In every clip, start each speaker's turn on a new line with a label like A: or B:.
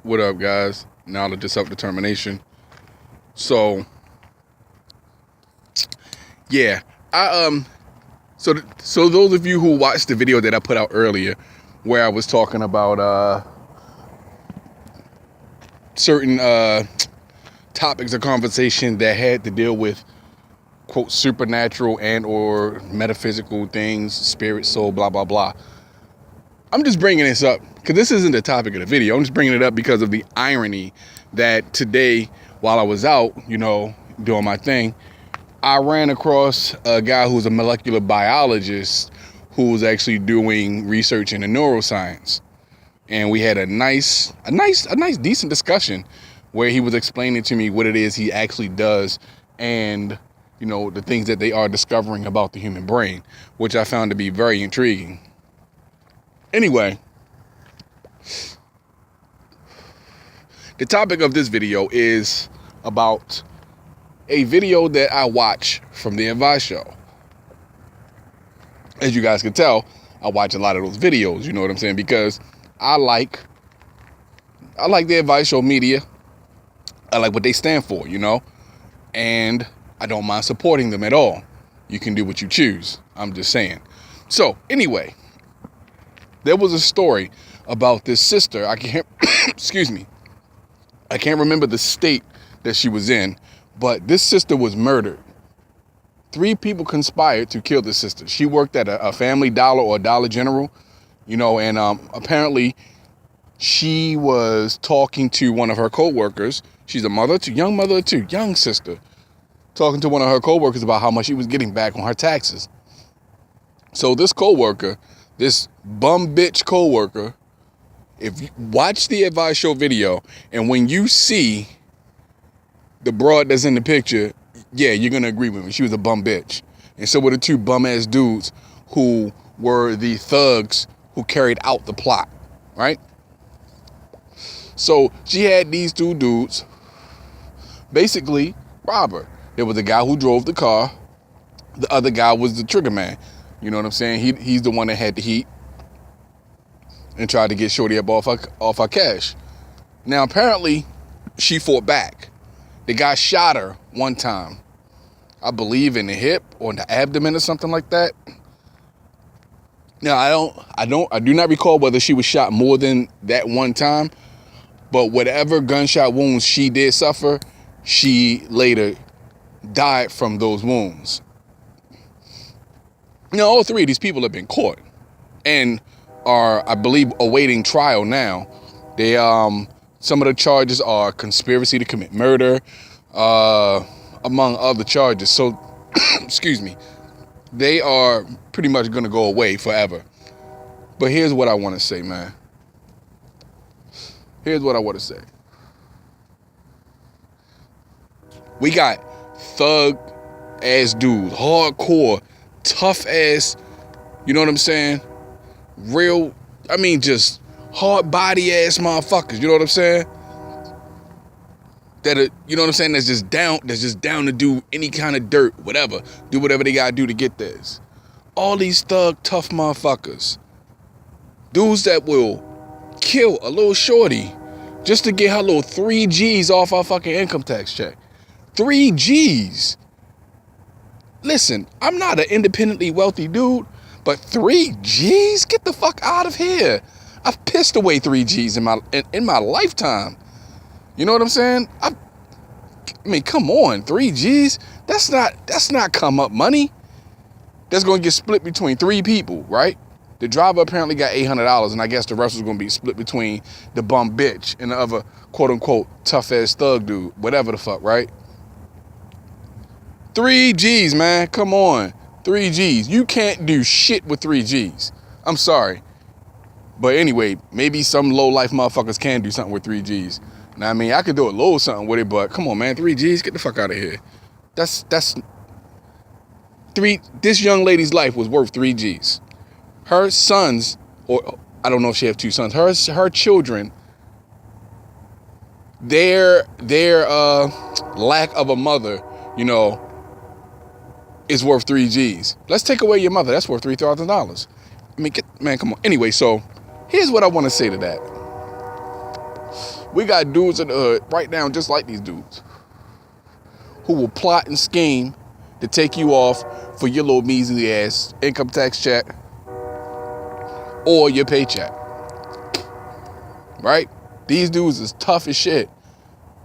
A: What up, guys? Knowledge is self-determination. So, yeah, so those of you who watched the video that I put out earlier, where I was talking about certain topics of conversation that had to deal with quote supernatural and or metaphysical things, spirit, soul, blah blah blah. I'm just bringing this up because this isn't the topic of the video. I'm just bringing it up because of the irony that today, while I was out, doing my thing, I ran across a guy who's a molecular biologist who was actually doing research in the neuroscience. And we had a nice, decent discussion where he was explaining to me what it is he actually does and, the things that they are discovering about the human brain, which I found to be very intriguing. Anyway, the topic of this video is about a video that I watch from the Advice Show. As you guys can tell, I watch a lot of those videos, you know what I'm saying? Because I like the Advice Show media. I like what they stand for, and I don't mind supporting them at all. You can do what you choose. I'm just saying. So anyway, there was a story about this sister. I can't, excuse me. I can't remember the state that she was in, but this sister was murdered. 3 people conspired to kill this sister. She worked at a Family Dollar or Dollar General, and apparently she was talking to one of her co-workers. She's a young mother of 2, young sister, talking to one of her co-workers about how much she was getting back on her taxes. So this co-worker, this bum bitch co-worker, if you watch the Advice Show video and when you see the broad that's in the picture, yeah, you're going to agree with me. She was a bum bitch. And so were the 2 bum ass dudes who were the thugs who carried out the plot, right? So she had these 2 dudes basically rob her. There was a guy who drove the car. The other guy was the trigger man. You know what I'm saying? He's the one that had the heat and tried to get Shorty up off her cash. Now, apparently, she fought back. The guy shot her one time, I believe in the hip or in the abdomen or something like that. Now, I do not recall whether she was shot more than that one time, but whatever gunshot wounds she did suffer, she later died from those wounds. Now, all 3 of these people have been caught and are, I believe, awaiting trial now. They, some of the charges are conspiracy to commit murder, among other charges. So, excuse me, they are pretty much going to go away forever. But here's what I want to say, man. Here's what I want to say. We got thug ass dudes, hardcore, tough ass, you know what I'm saying? Just hard body ass motherfuckers, you know what I'm saying? That are, you know what I'm saying? That's just down to do any kind of dirt, whatever. Do whatever they gotta do to get this. All these thug tough motherfuckers. Dudes that will kill a little shorty just to get her little 3 G's off her fucking income tax check. 3 G's. Listen, I'm not an independently wealthy dude, but 3 G's? Get the fuck out of here. I've pissed away 3 G's in my lifetime. You know what I'm saying? I mean, come on, 3 G's? That's not come up money. That's gonna get split between 3 people, right? The driver apparently got $800, and I guess the rest was gonna be split between the bum bitch and the other quote unquote tough ass thug dude, whatever the fuck, right? 3 G's, man, come on. 3 G's. You can't do shit with 3 G's. I'm sorry. But anyway, maybe some low life motherfuckers can do something with 3 G's. Now, I mean, I could do a little something with it, but come on, man, 3 G's, get the fuck out of here. This young lady's life was worth 3 G's. Her sons, or I don't know if she has 2 sons, her children, their lack of a mother, is worth 3 G's. Let's take away your mother. That's worth $3,000. I mean, man, come on. Anyway, so here's what I want to say to that. We got dudes in the hood right now, just like these dudes, who will plot and scheme to take you off for your little measly ass income tax check or your paycheck. Right? These dudes is tough as shit.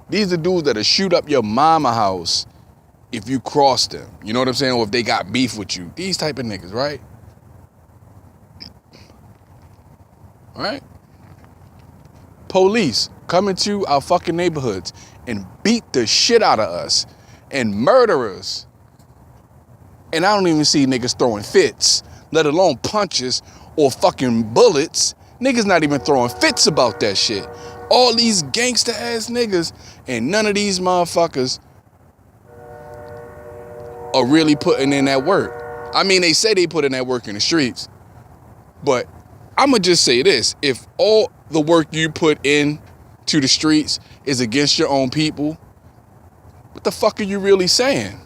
A: These are dudes that'll shoot up your mama house if you cross them. You know what I'm saying? Or if they got beef with you. These type of niggas, right? Right? Police come into our fucking neighborhoods and beat the shit out of us and murder us. And I don't even see niggas throwing fits, let alone punches or fucking bullets. Niggas not even throwing fits about that shit. All these gangster ass niggas, and none of these motherfuckers are really putting in that work. I mean, they say they put in that work in the streets, but I'ma just say this: if all the work you put in to the streets is against your own people, what the fuck are you really saying?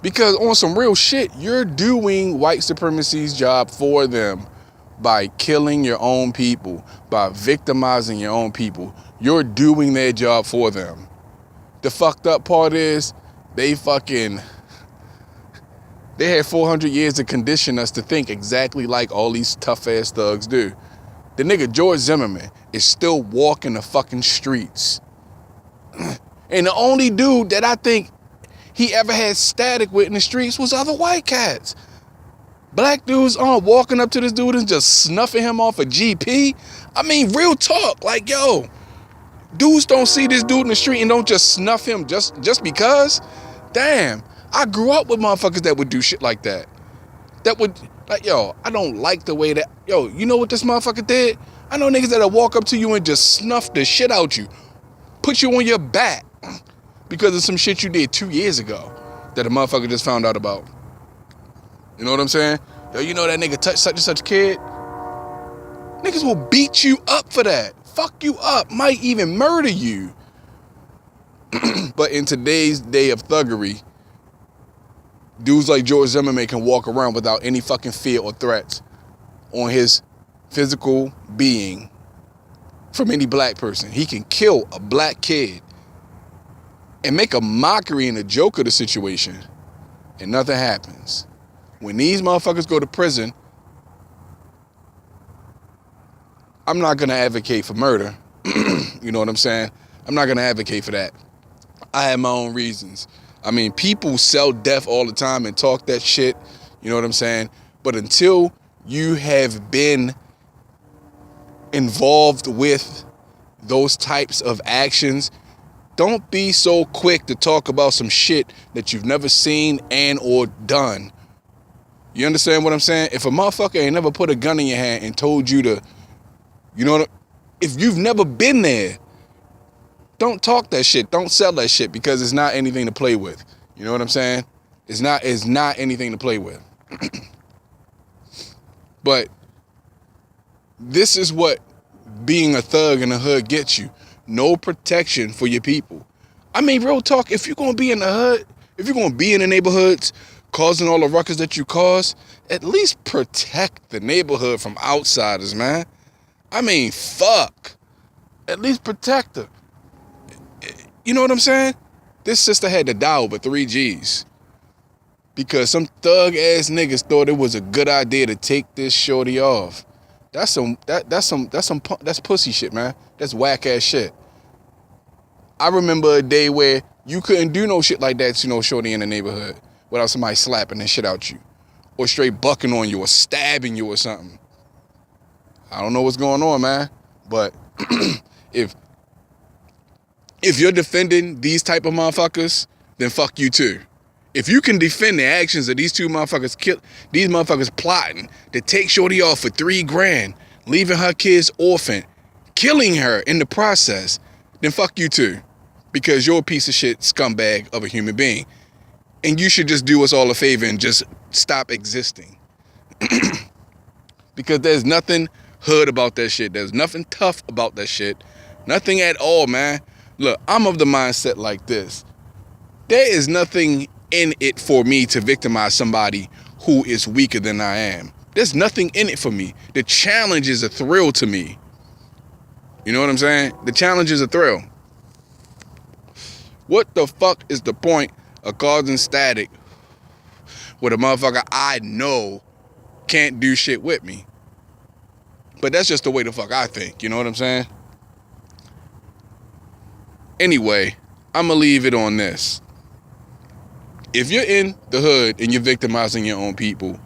A: Because on some real shit, you're doing white supremacy's job for them by killing your own people, by victimizing your own people. You're doing their job for them. The fucked up part is they had 400 years to condition us to think exactly like all these tough ass thugs do. The nigga George Zimmerman is still walking the fucking streets. And the only dude that I think he ever had static with in the streets was other white cats. Black dudes aren't walking up to this dude and just snuffing him off a GP. I mean, real talk. Like, yo, dudes don't see this dude in the street and don't just snuff him just because. Damn, I grew up with motherfuckers that would do shit like that. That would, like, yo, I don't like the way that, yo, you know what this motherfucker did? I know niggas that'll walk up to you and just snuff the shit out you. Put you on your back because of some shit you did 2 years ago that a motherfucker just found out about. You know what I'm saying? Yo, you know that nigga touched such and such kid? Niggas will beat you up for that. Fuck you up. Might even murder you. But in today's day of thuggery, dudes like George Zimmerman can walk around without any fucking fear or threats on his physical being from any black person. He can kill a black kid and make a mockery and a joke of the situation, and nothing happens. When these motherfuckers go to prison, I'm not going to advocate for murder. You know what I'm saying? I'm not going to advocate for that. I have my own reasons. I mean, people sell death all the time and talk that shit. You know what I'm saying? But until you have been involved with those types of actions, don't be so quick to talk about some shit that you've never seen and or done. You understand what I'm saying? If a motherfucker ain't never put a gun in your hand and told you to, you know, if you've never been there, don't talk that shit. Don't sell that shit because it's not anything to play with. You know what I'm saying? It's not anything to play with. But this is what being a thug in the hood gets you. No protection for your people. I mean, real talk, if you're going to be in the hood, if you're going to be in the neighborhoods causing all the ruckus that you cause, at least protect the neighborhood from outsiders, man. I mean, fuck. At least protect her. You know what I'm saying? This sister had to die over 3 G's because some thug ass niggas thought it was a good idea to take this shorty off. That's pussy shit, man. That's whack ass shit. I remember a day where you couldn't do no shit like that to no shorty in the neighborhood without somebody slapping the shit out you or straight bucking on you or stabbing you or something. I don't know what's going on, man. But if you're defending these type of motherfuckers, then fuck you too. If you can defend the actions of these two motherfuckers, these motherfuckers plotting to take shorty off for $3,000, leaving her kids orphaned, killing her in the process, then fuck you too. Because you're a piece of shit scumbag of a human being. And you should just do us all a favor and just stop existing. Because there's nothing hood about that shit. There's nothing tough about that shit. Nothing at all, man. Look, I'm of the mindset like this. There is nothing in it for me to victimize somebody who is weaker than I am. There's nothing in it for me. The challenge is a thrill to me. You know what I'm saying? The challenge is a thrill. What the fuck is the point of causing static with a motherfucker I know can't do shit with me? But that's just the way the fuck I think. You know what I'm saying? Anyway, I'm gonna leave it on this. If you're in the hood and you're victimizing your own people,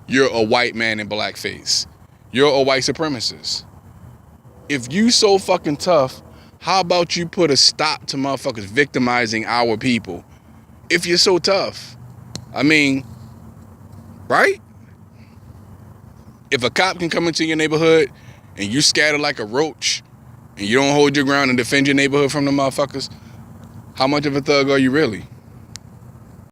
A: you're a white man in blackface. You're a white supremacist. If you so fucking tough, how about you put a stop to motherfuckers victimizing our people? If you're so tough. I mean, right? If a cop can come into your neighborhood and you scatter like a roach and you don't hold your ground and defend your neighborhood from the motherfuckers, how much of a thug are you really?